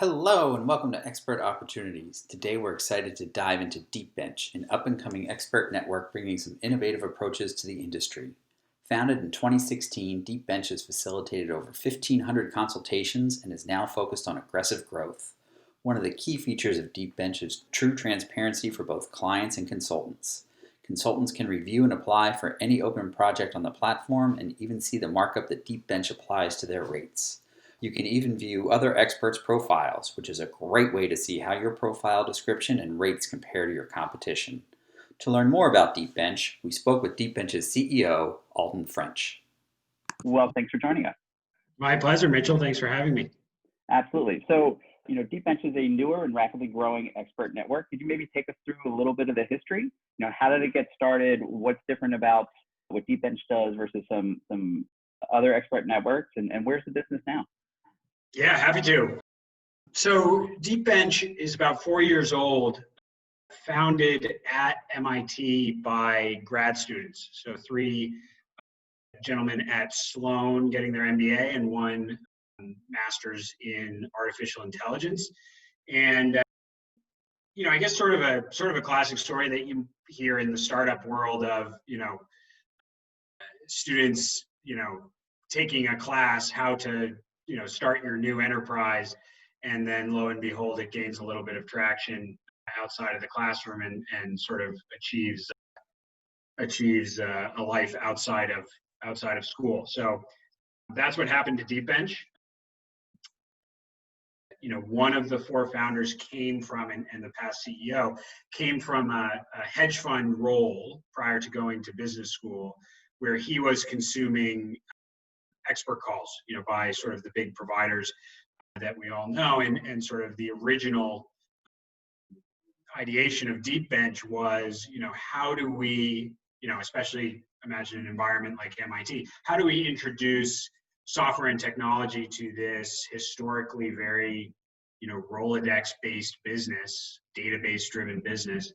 Hello and welcome to Expert Opportunities. Today we're excited to dive into DeepBench, an up-and-coming expert network bringing some innovative approaches to the industry. Founded in 2016, DeepBench has facilitated over 1,500 consultations and is now focused on aggressive growth. One of the key features of DeepBench is true transparency for both clients and consultants. Consultants can review and apply for any open project on the platform and even see the markup that DeepBench applies to their rates. You can even view other experts' profiles, which is a great way to see how your profile description and rates compare to your competition. To learn more about DeepBench, we spoke with DeepBench's CEO, Alden French. Well, thanks for joining us. My pleasure, Mitchell. Thanks for having me. Absolutely. So, DeepBench is a newer and rapidly growing expert network. Could you maybe take us through a little bit of the history? How did it get started? What's different about what DeepBench does versus some other expert networks? And where's the business now? Yeah, happy to. So DeepBench is about 4 years old, founded at MIT by grad students. So 3 gentlemen at Sloan getting their MBA and 1 master's in artificial intelligence. And I guess sort of a classic story that you hear in the startup world of students taking a class how to start your new enterprise, and then lo and behold, it gains a little bit of traction outside of the classroom and sort of achieves a life outside of school. So that's what happened to DeepBench. One of the 4 founders came from, and the past CEO came from a hedge fund role prior to going to business school, where he was consuming expert calls, by sort of the big providers that we all know. And sort of the original ideation of DeepBench was, how do we, especially imagine an environment like MIT, how do we introduce software and technology to this historically very, Rolodex-based business, database-driven business,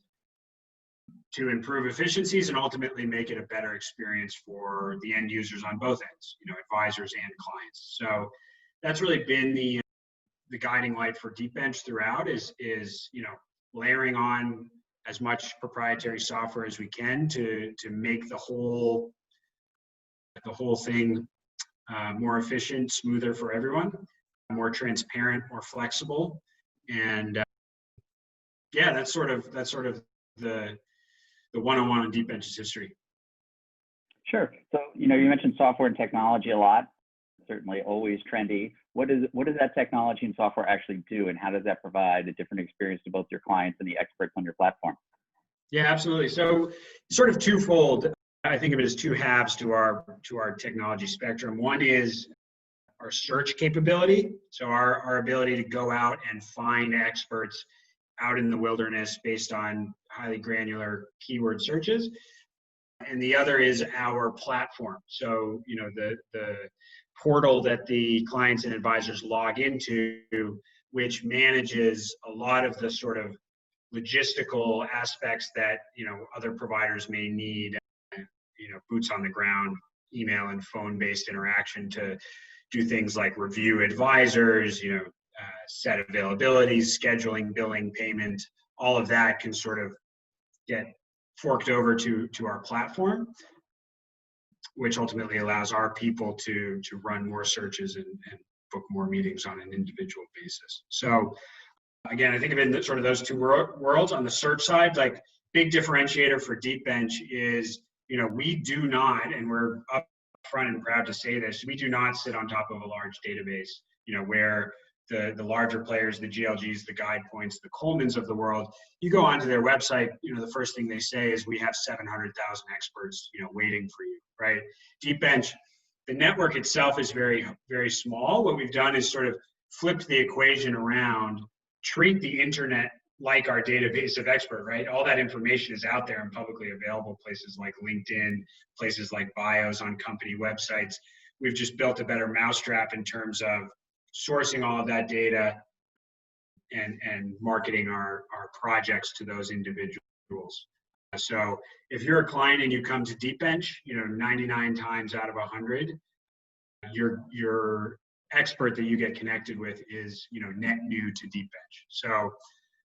to improve efficiencies and ultimately make it a better experience for the end users on both ends, advisors and clients. So that's really been the guiding light for DeepBench throughout is layering on as much proprietary software as we can to make the whole thing more efficient, smoother for everyone, more transparent, more flexible. And that's sort of the 101 on DeepBench's history. Sure. So, you mentioned software and technology a lot, certainly always trendy. What does that technology and software actually do, and how does that provide a different experience to both your clients and the experts on your platform? Yeah, absolutely. So sort of twofold. I think of it as 2 halves to our technology spectrum. One is our search capability. So our ability to go out and find experts out in the wilderness based on highly granular keyword searches. And the other is our platform. So, the portal that the clients and advisors log into, which manages a lot of the sort of logistical aspects that, other providers may need, boots on the ground, email and phone-based interaction to do things like review advisors, set availabilities, scheduling, billing, payment. All of that can sort of get forked over to our platform, which ultimately allows our people to run more searches and book more meetings on an individual basis. So again, I think of it in sort of those 2 worlds. On the search side, like big differentiator for DeepBench is, we do not, and we're upfront and proud to say this, we do not sit on top of a large database, where the larger players, the GLGs, the GuidePoints, the Colemans of the world, you go onto their website, the first thing they say is we have 700,000 experts, waiting for you, right? DeepBench, the network itself is very, very small. What we've done is sort of flipped the equation around, treat the internet like our database of expert, right? All that information is out there and publicly available, places like LinkedIn, places like bios on company websites. We've just built a better mousetrap in terms of sourcing all of that data and marketing our projects to those individuals. So if you're a client and you come to DeepBench, 99 times out of 100, your expert that you get connected with is, net new to DeepBench. So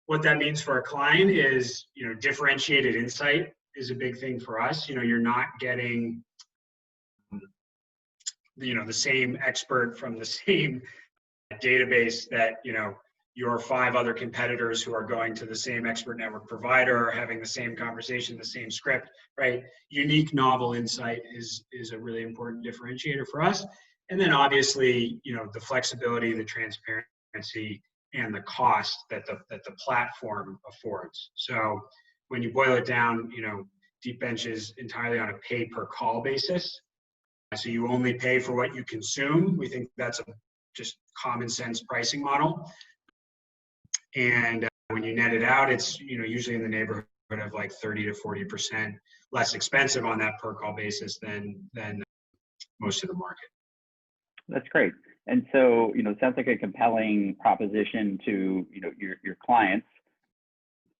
what that means for a client is, differentiated insight is a big thing for us. You're not getting, the same expert from the same database that, your 5 other competitors who are going to the same expert network provider are having the same conversation, the same script, right? Unique, novel insight is a really important differentiator for us. And then obviously, the flexibility, the transparency, and the cost that the platform affords. So when you boil it down, DeepBench is entirely on a pay per call basis. So you only pay for what you consume. We think that's a just common sense pricing model. And when you net it out, it's usually in the neighborhood of like 30 to 40% less expensive on that per call basis than most of the market. That's great. And so, it sounds like a compelling proposition to, your clients.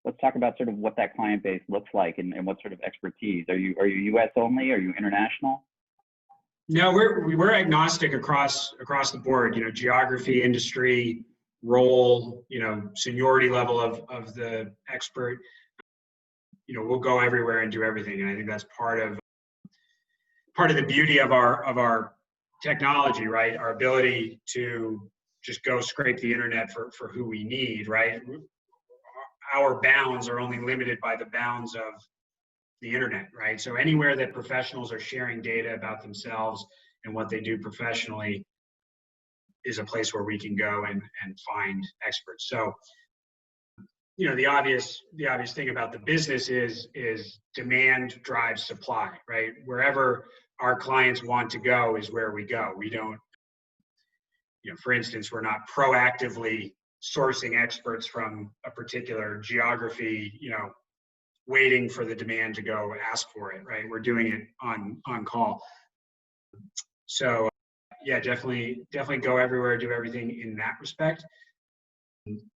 Let's talk about sort of what that client base looks like and what sort of expertise. Are you US only? Are you international? No, we're agnostic across the board, geography, industry, role, seniority level of the expert. We'll go everywhere and do everything. And I think that's part of the beauty of our technology, right? Our ability to just go scrape the internet for who we need, right? Our bounds are only limited by the bounds of the internet, right? So anywhere that professionals are sharing data about themselves and what they do professionally is a place where we can go and find experts. So, the obvious thing about the business is demand drives supply, right? Wherever our clients want to go is where we go. We don't, for instance, we're not proactively sourcing experts from a particular geography, waiting for the demand to go ask for it, right? We're doing it on call. So yeah, definitely go everywhere, do everything in that respect.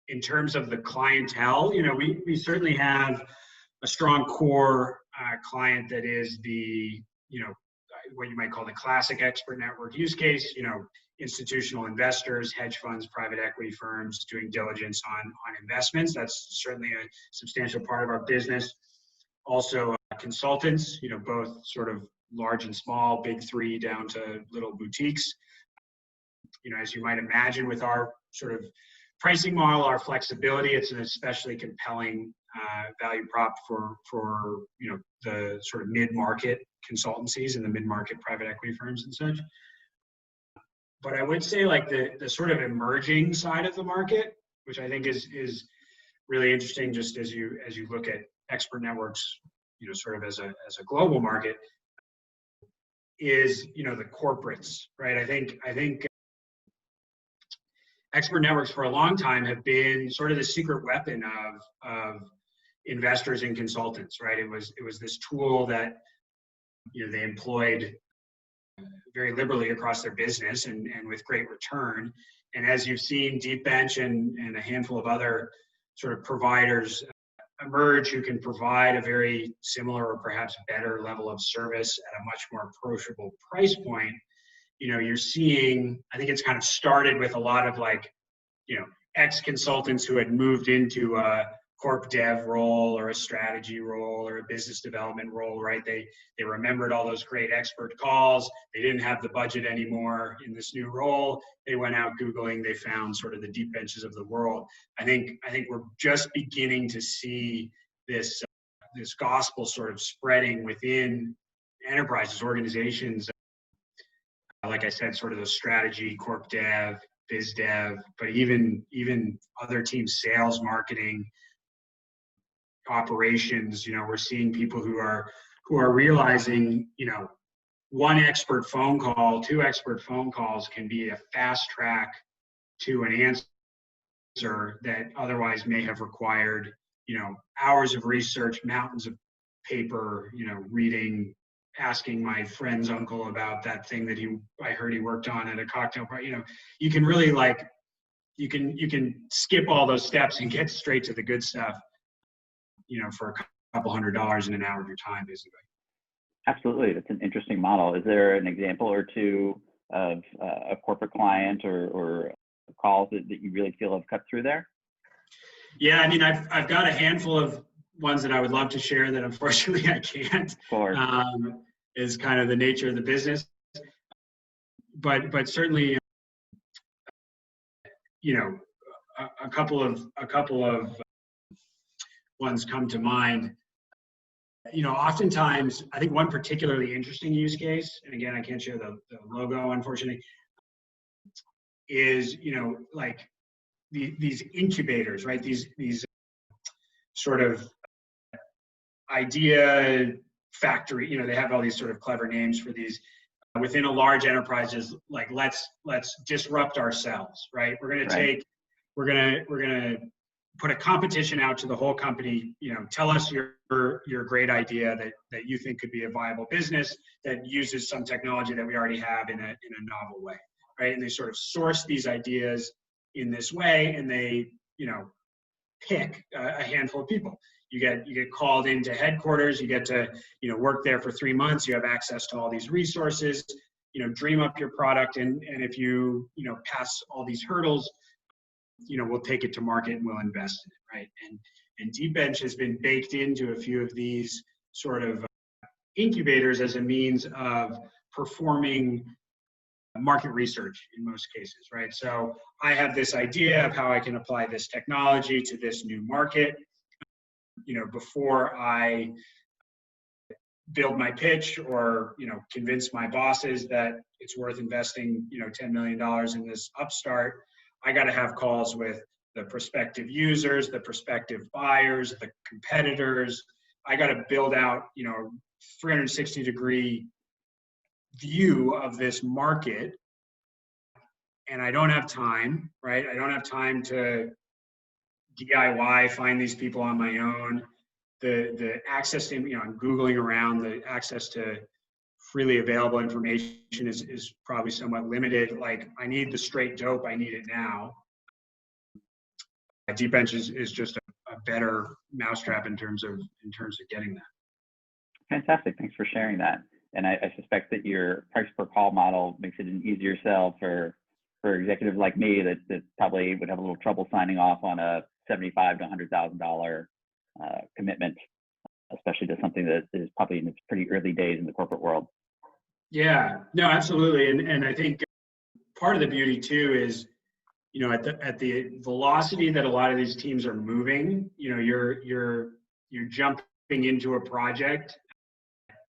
In terms of the clientele, we certainly have a strong core client that is the, what you might call the classic expert network use case, institutional investors, hedge funds, private equity firms doing diligence on investments. That's certainly a substantial part of our business. Also consultants, both sort of large and small, big 3 down to little boutiques. As you might imagine with our sort of pricing model, our flexibility, it's an especially compelling value prop for the sort of mid-market consultancies and the mid-market private equity firms and such. But I would say like the sort of emerging side of the market, which I think is really interesting, just as you look at expert networks, sort of as a global market, is the corporates, right? I think expert networks for a long time have been sort of the secret weapon of investors and consultants, right? It was this tool that they employed very liberally across their business and with great return. And as you've seen DeepBench and a handful of other sort of providers emerge who can provide a very similar or perhaps better level of service at a much more approachable price point, you're seeing, I think it's kind of started with a lot of like, ex-consultants who had moved into a corp dev role or a strategy role or a business development role, right? They remembered all those great expert calls. They didn't have the budget anymore in this new role. They went out Googling, they found sort of the DeepBenches of the world. I think we're just beginning to see this gospel sort of spreading within enterprises, organizations. Like I said, sort of the strategy, corp dev, biz dev, but even other teams, sales, marketing, operations. We're seeing people who are realizing, 1 expert phone call, 2 expert phone calls can be a fast track to an answer that otherwise may have required, hours of research, mountains of paper, reading, asking my friend's uncle about that thing that I heard he worked on at a cocktail party. You can really you can skip all those steps and get straight to the good stuff, for a couple $100 in an hour of your time, basically. Absolutely. That's an interesting model. Is there an example or two of a corporate client or calls that you really feel have cut through there? Yeah, I mean, I've got a handful of ones that I would love to share that unfortunately I can't. Of course. Is kind of the nature of the business. But certainly, a couple of ones come to mind. Oftentimes, I think one particularly interesting use case, and again, I can't share the logo, unfortunately, is, like these incubators, right? These sort of idea factory, they have all these sort of clever names for these within a large enterprise. Is like, let's disrupt ourselves, right? We're going to put a competition out to the whole company. Tell us your great idea that you think could be a viable business that uses some technology that we already have in a novel way, right? And they sort of source these ideas in this way, and they pick a handful of people. You get called into headquarters. You get to work there for 3 months. You have access to all these resources. Dream up your product, and if you pass all these hurdles, we'll take it to market and we'll invest in it, right? And DeepBench has been baked into a few of these sort of incubators as a means of performing market research in most cases, right? So I have this idea of how I can apply this technology to this new market. Before I build my pitch or convince my bosses that it's worth investing $10 million in this upstart, I got to have calls with the prospective users, the prospective buyers, the competitors. I got to build out 360-degree view of this market, and I don't have time, right? I don't have time to DIY, find these people on my own. The access to, I'm Googling around, the access to freely available information is probably somewhat limited. Like, I need the straight dope, I need it now. DeepBench is just a better mousetrap in terms of getting that. Fantastic, thanks for sharing that. And I suspect that your price per call model makes it an easier sell for executives like me that probably would have a little trouble signing off on a $75,000 to $100,000 commitment, especially to something that is probably in its pretty early days in the corporate world. Yeah, no, absolutely. And I think part of the beauty too is, at the velocity that a lot of these teams are moving, you're jumping into a project,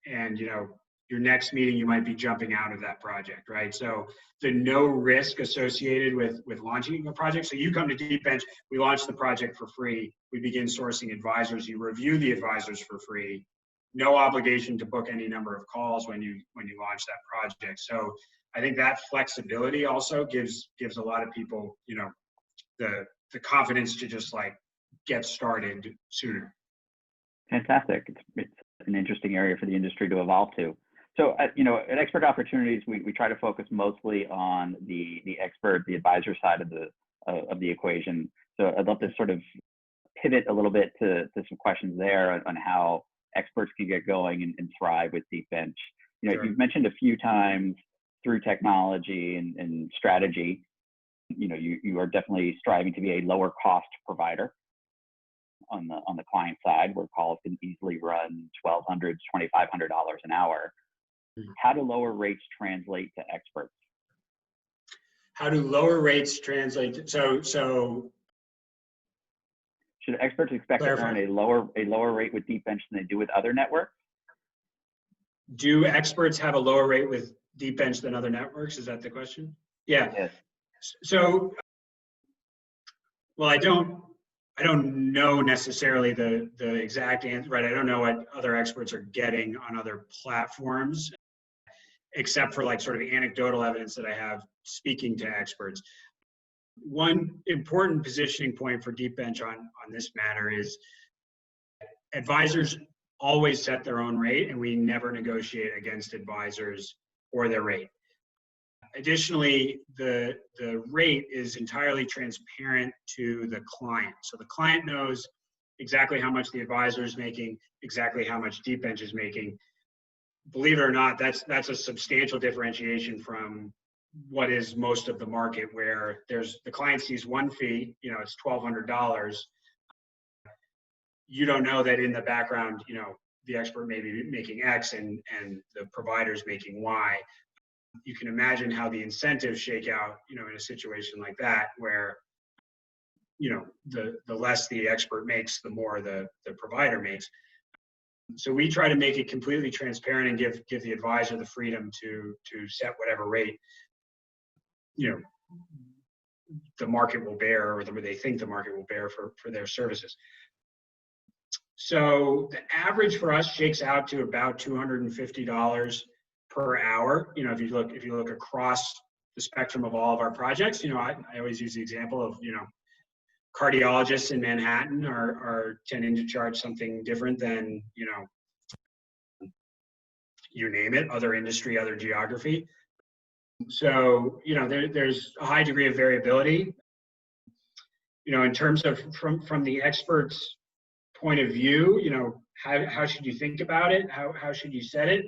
and your next meeting you might be jumping out of that project, right? So the no risk associated with launching a project. So you come to DeepBench, we launch the project for free. We begin sourcing advisors. You review the advisors for free. No obligation to book any number of calls when you launch that project. So I think that flexibility also gives a lot of people, the confidence to just like get started sooner. Fantastic. It's an interesting area for the industry to evolve to. So, at Expert Opportunities, we try to focus mostly on the expert, the advisor side of the equation. So I'd love to sort of pivot a little bit to some questions there on how experts can get going and thrive with DeepBench. Sure. You've mentioned a few times through technology and strategy, you are definitely striving to be a lower cost provider on the client side, where calls can easily run $1,200 to $2,500 an hour. How do lower rates translate to experts? How do lower rates translate? So should experts expect to earn a lower rate with DeepBench than they do with other networks? Do experts have a lower rate with DeepBench than other networks? Is that the question? Yeah. Yes. So, well, I don't know necessarily the exact answer, right? I don't know what other experts are getting on other platforms, except for like sort of anecdotal evidence that I have speaking to experts. One important positioning point for DeepBench on this matter is advisors always set their own rate, and we never negotiate against advisors or their rate. Additionally, the rate is entirely transparent to the client. So the client knows exactly how much the advisor is making, exactly how much DeepBench is making. Believe it or not, that's a substantial differentiation from what is most of the market, where the client sees one fee, it's $1,200. You don't know that in the background, the expert may be making X and the provider's making Y. You can imagine how the incentives shake out, in a situation like that, where, the less the expert makes, the more the provider makes. So we try to make it completely transparent and give the advisor the freedom to set whatever rate, the market will bear, or they think the market will bear for their services. So the average for us shakes out to about $250 per hour. If you look across the spectrum of all of our projects, I always use the example of, cardiologists in Manhattan are tending to charge something different than, you name it, other industry, other geography. So, there's a high degree of variability. In terms of from the expert's point of view, how should you think about it? How should you set it?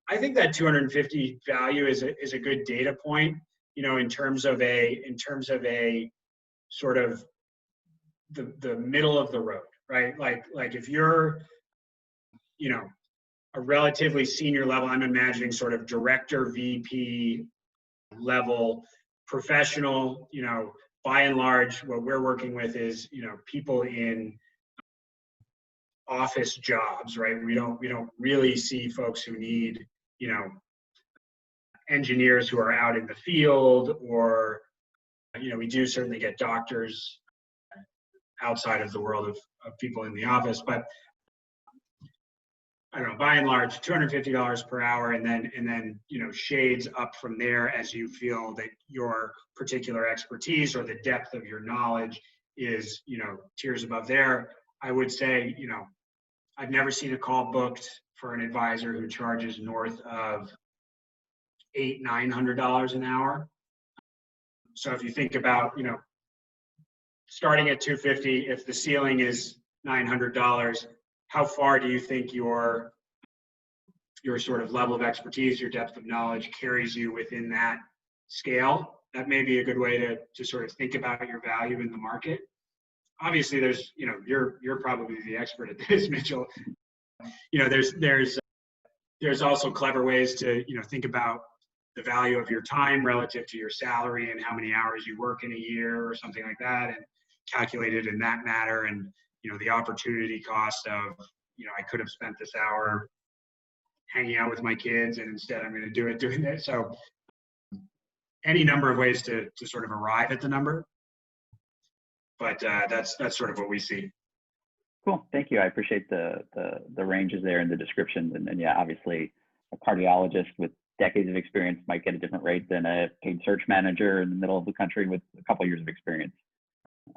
I think that 250 value is a good data point, in terms of a sort of the middle of the road, right? Like if you're, a relatively senior level, I'm imagining sort of director, VP level professional, by and large, what we're working with is, people in office jobs, right? We don't really see folks who need, engineers who are out in the field, or, we do certainly get doctors outside of the world of people in the office, but I don't know, by and large, $250 per hour, and then shades up from there as you feel that your particular expertise or the depth of your knowledge is, tiers above there. I would say, I've never seen a call booked for an advisor who charges north of $800-900 an hour. So if you think about, starting at $250, if the ceiling is $900, how far do you think your sort of level of expertise, your depth of knowledge carries you within that scale? That may be a good way to sort of think about your value in the market. Obviously, there's, you're probably the expert at this, Mitchell. There's also clever ways to, think about the value of your time relative to your salary and how many hours you work in a year or something like that, and calculate it in that matter. And, the opportunity cost of, I could have spent this hour hanging out with my kids, and instead I'm going to do it doing this. So any number of ways to sort of arrive at the number. But that's sort of what we see. Cool, thank you. I appreciate the ranges there and the descriptions. And yeah, obviously a cardiologist with decades of experience might get a different rate than a paid search manager in the middle of the country with a couple of years of experience.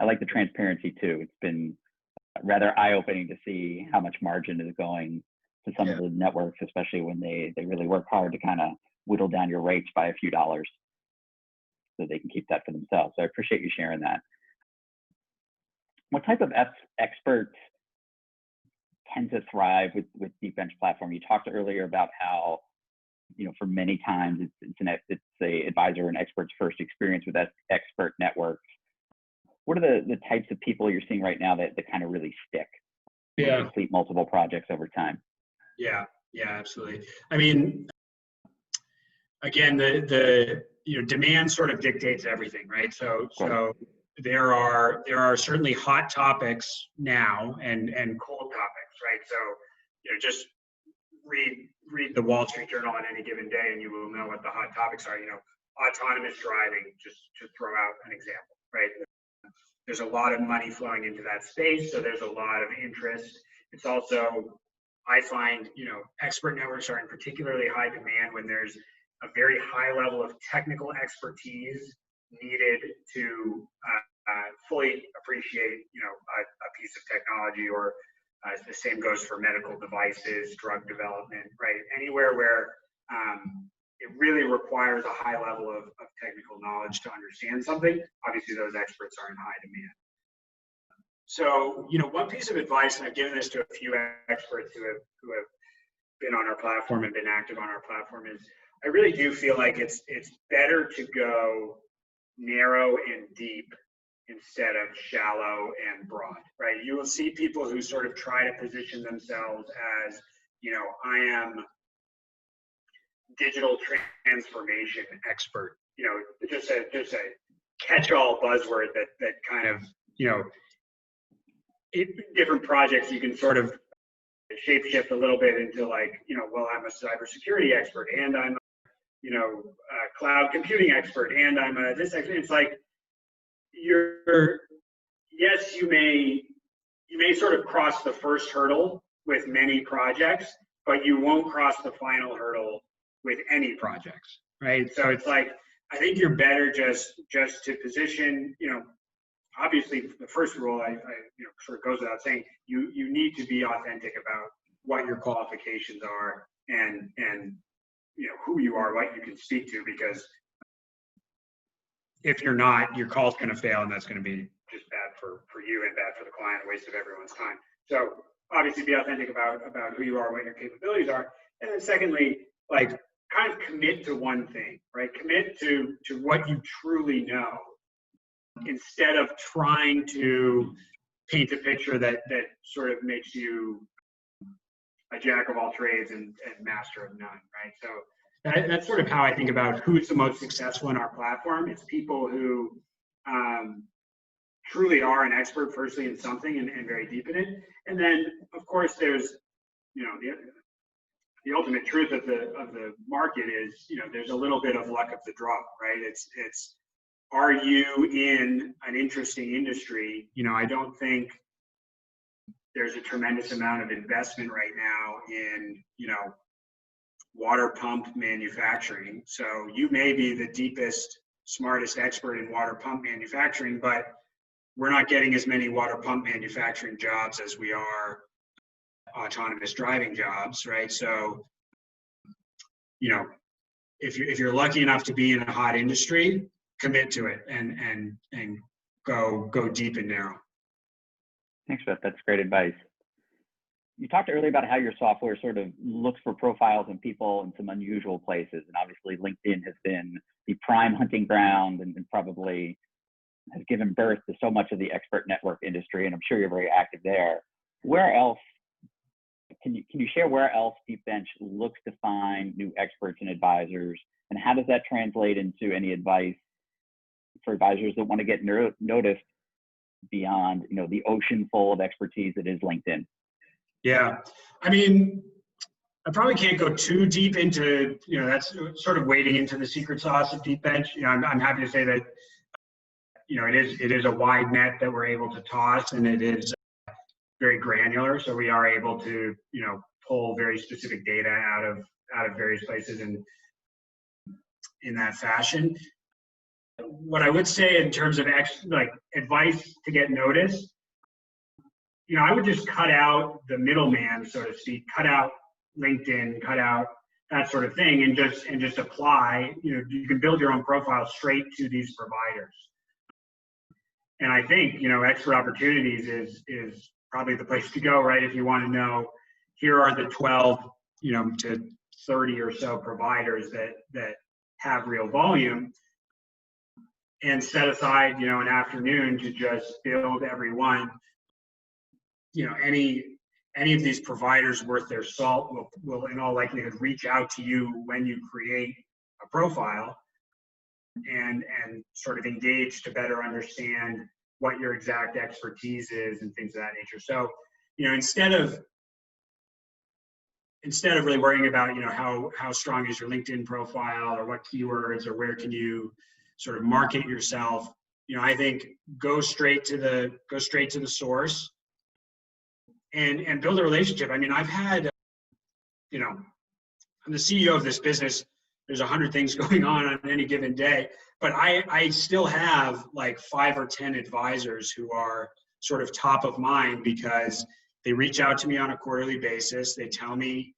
I like the transparency too. It's been rather eye-opening to see how much margin is going to some of the networks, especially when they really work hard to kind of whittle down your rates by a few dollars so they can keep that for themselves. So I appreciate you sharing that. What type of experts tend to thrive with DeepBench platform? You talked earlier about how, for many times it's a advisor and expert's first experience with expert networks. What are the types of people you're seeing right now that kind of really stick? Yeah. Complete multiple projects over time. Yeah, absolutely. I mean, again, the demand sort of dictates everything, right? So there are certainly hot topics now and cold topics, right? So just read the Wall Street Journal on any given day, and you will know what the hot topics are. Autonomous driving, just to throw out an example, right? There's a lot of money flowing into that space, so there's a lot of interest. It's also, I find, expert networks are in particularly high demand when there's a very high level of technical expertise needed to fully appreciate, a piece of technology, or the same goes for medical devices, drug development, right? Anywhere where it really requires a high level of technical knowledge to understand something. Obviously, those experts are in high demand. So, one piece of advice, and I've given this to a few experts who have been on our platform and been active on our platform, is I really do feel like it's better to go narrow and deep instead of shallow and broad, right? You will see people who sort of try to position themselves as, I am digital transformation expert, just a catch-all buzzword that kind of, different projects you can sort of shapeshift a little bit into like, well, I'm a cybersecurity expert and I'm a cloud computing expert and I'm a this expert. It's like yes, you may sort of cross the first hurdle with many projects, but you won't cross the final hurdle with any projects, right? So it's like, I think you're better just to position, obviously the first rule I sort of goes without saying, you need to be authentic about what your qualifications are and who you are, what you can speak to, because if you're not, your call's going to fail, and that's going to be just bad for you and bad for the client, a waste of everyone's time. So obviously be authentic about who you are, what your capabilities are. And then secondly, like kind of commit to one thing, right? Commit to what you truly know instead of trying to paint a picture that sort of makes you a jack of all trades and master of none, right? So that's sort of how I think about who's the most successful in our platform. It's people who truly are an expert, firstly, in something and very deep in it. And then, of course, there's, the ultimate truth of the market is, there's a little bit of luck of the draw, right? It's are you in an interesting industry? I don't think there's a tremendous amount of investment right now in, water pump manufacturing. So you may be the deepest, smartest expert in water pump manufacturing, but we're not getting as many water pump manufacturing jobs as we are autonomous driving jobs, right? So, if you're lucky enough to be in a hot industry, commit to it and go deep and narrow. Thanks, Beth. That's great advice. You talked earlier about how your software sort of looks for profiles and people in some unusual places. And obviously LinkedIn has been the prime hunting ground and probably has given birth to so much of the expert network industry. And I'm sure you're very active there. Where else, can you share where else DeepBench looks to find new experts and advisors? And how does that translate into any advice for advisors that want to get noticed beyond, the ocean full of expertise that is LinkedIn? Yeah, I mean, I probably can't go too deep into, that's sort of wading into the secret sauce of DeepBench. I'm happy to say that, it is a wide net that we're able to toss, and it is very granular. So we are able to, pull very specific data out of various places and in that fashion. What I would say in terms of advice to get noticed, I would just cut out the middleman, so to speak, cut out LinkedIn, cut out that sort of thing, and just apply. You can build your own profile straight to these providers. And I think, Expert Opportunities is probably the place to go, right? If you want to know, here are the 12, to 30 or so providers that have real volume, and set aside, an afternoon to just build everyone. Any of these providers worth their salt will in all likelihood reach out to you when you create a profile and sort of engage to better understand what your exact expertise is and things of that nature. So, instead of really worrying about, how strong is your LinkedIn profile or what keywords or where can you sort of market yourself, I think go straight to the source. And build a relationship. I mean, I've had, I'm the CEO of this business. There's 100 things going on any given day, but I still have like 5 or 10 advisors who are sort of top of mind because they reach out to me on a quarterly basis. They tell me,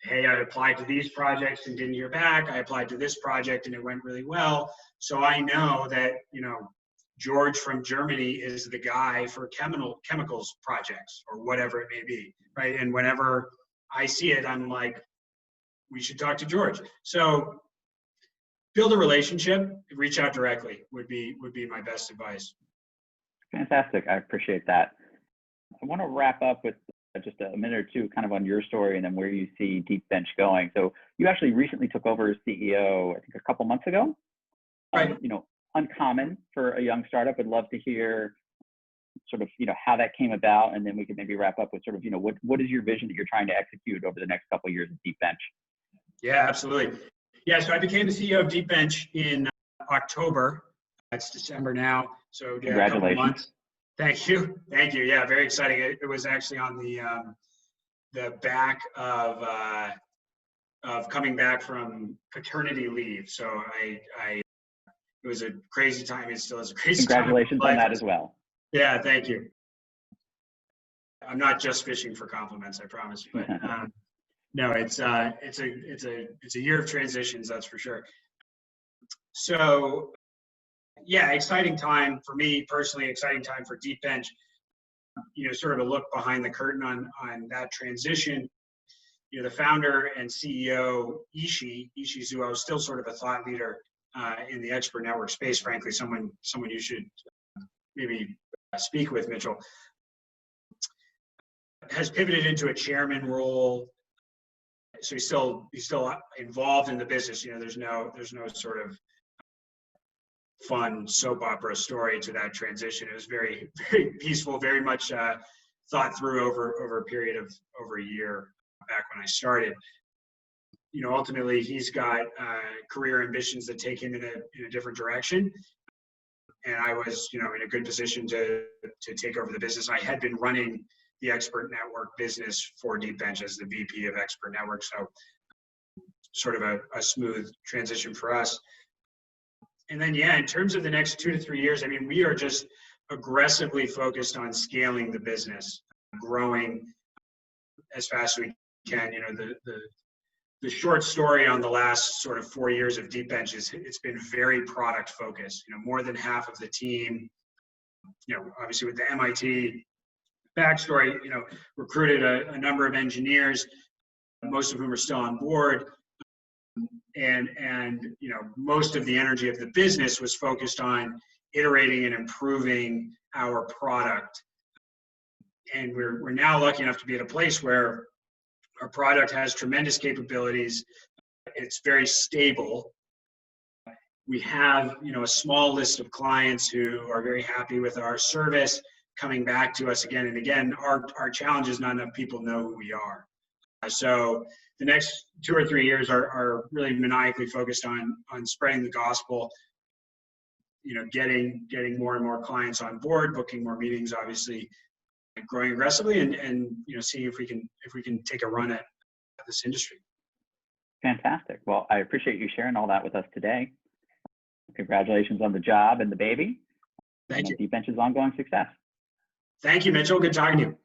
hey, I applied to these projects and didn't hear back. I applied to this project and it went really well. So I know that, George from Germany is the guy for chemicals projects or whatever it may be, right? And whenever I see it, I'm like, we should talk to George. So build a relationship, reach out directly would be my best advice. Fantastic. I appreciate that. I want to wrap up with just a minute or two kind of on your story and then where you see DeepBench going. So you actually recently took over as CEO, I think a couple months ago. Right. Uncommon for a young startup. I'd love to hear sort of, how that came about, and then we can maybe wrap up with sort of, what is your vision that you're trying to execute over the next couple of years at DeepBench? Yeah, absolutely. Yeah, so I became the CEO of DeepBench in October. It's December now, so yeah, a couple months. Thank you. Yeah, very exciting. It was actually on the back of coming back from paternity leave. So it was a crazy time. It still is a crazy time. Congratulations on that as well. Yeah, thank you. I'm not just fishing for compliments, I promise. But no, it's a year of transitions, that's for sure. So yeah, exciting time for me personally, exciting time for DeepBench. Sort of a look behind the curtain on that transition. The founder and CEO, Ishi Zuo, is still sort of a thought leader in the expert network space, frankly, someone you should maybe speak with, Mitchell. Has pivoted into a chairman role. So he's still involved in the business. There's no sort of fun soap opera story to that transition. It was very, very peaceful, very much thought through over a period of over a year back when I started. Ultimately he's got career ambitions that take him in a different direction. And I was, in a good position to take over the business. I had been running the expert network business for DeepBench as the VP of expert network. So sort of a smooth transition for us. And then, in terms of the next 2 to 3 years, we are just aggressively focused on scaling the business, growing as fast as we can. The short story on the last sort of 4 years of DeepBench is it's been very product focused. More than half of the team, obviously with the MIT backstory, recruited a number of engineers, most of whom are still on board. And most of the energy of the business was focused on iterating and improving our product. And we're now lucky enough to be at a place where our product has tremendous capabilities. It's very stable. We have, a small list of clients who are very happy with our service, coming back to us again and again. Our challenge is not enough people know who we are. So the next 2 or 3 years are really maniacally focused on spreading the gospel, getting more and more clients on board, booking more meetings, obviously growing aggressively, and seeing if we can take a run at this industry. Fantastic. Well, I appreciate you sharing all that with us today. Congratulations on the job and the baby. Thank you. DeepBench's ongoing success. Thank you, Mitchell. Good talking to you.